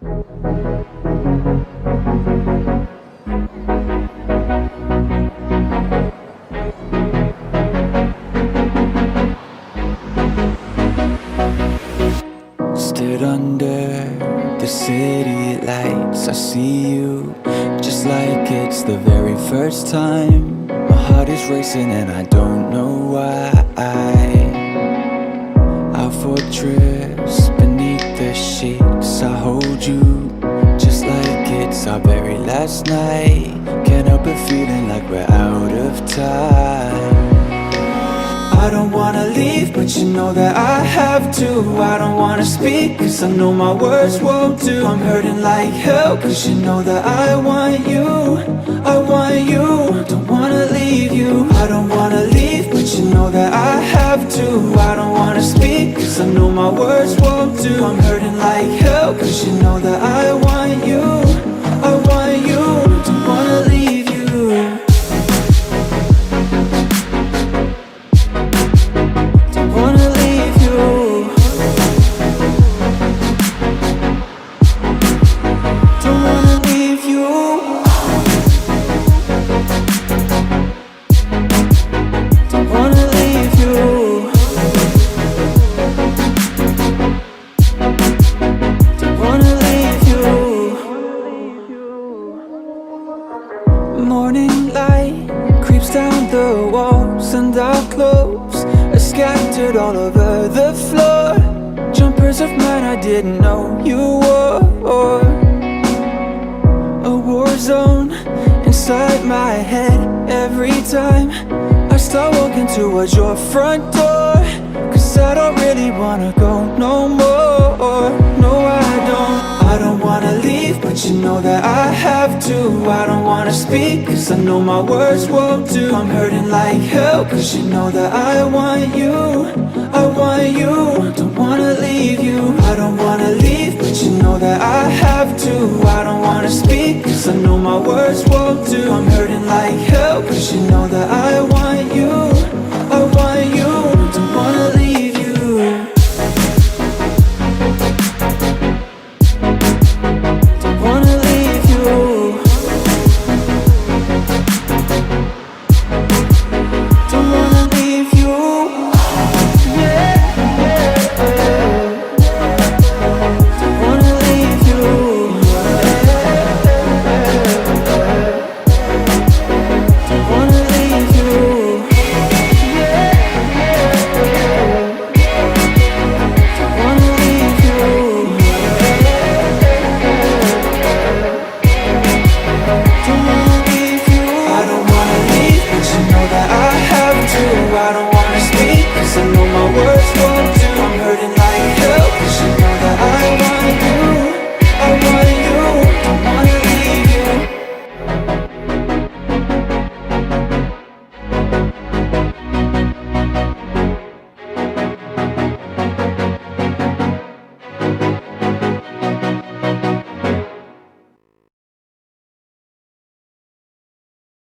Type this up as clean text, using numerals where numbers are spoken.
Stood under the city lights, I see you just like it's the very first time. My heart is racing and I don't know why. Our fortress beneath the sheets, I hold you just like it's our very last night. Can't help but feeling like we're out of time. I don't wanna leave, but you know that I have to. I don't wanna speak, cause I know my words won't do. I'm hurting like hell, cause you know that I want you. I want you, don't wanna leave you. I don't wanna leave, but you know that I have to. I don't wanna speak, cause I know my words won't do. I'm hurting like hell, cause you know that I want you. I want you, don't wanna leave you. Morning light creeps down the walls, and our clothes are scattered all over the floor. Jumpers of mine I didn't know you wore. A war zone inside my head every time I start walking towards your front door. Cause I don't really wanna go no more. No, I don't wanna leave, but you know that I have to. I don't wanna speak, cause I know my words won't do. I'm hurting like hell, cause you know that I want you. I want you, don't wanna leave you. I don't wanna leave, but you know that I have to. I don't wanna speak, cause I know my words won't do. I'm hurting like hell, cause you know that I want you.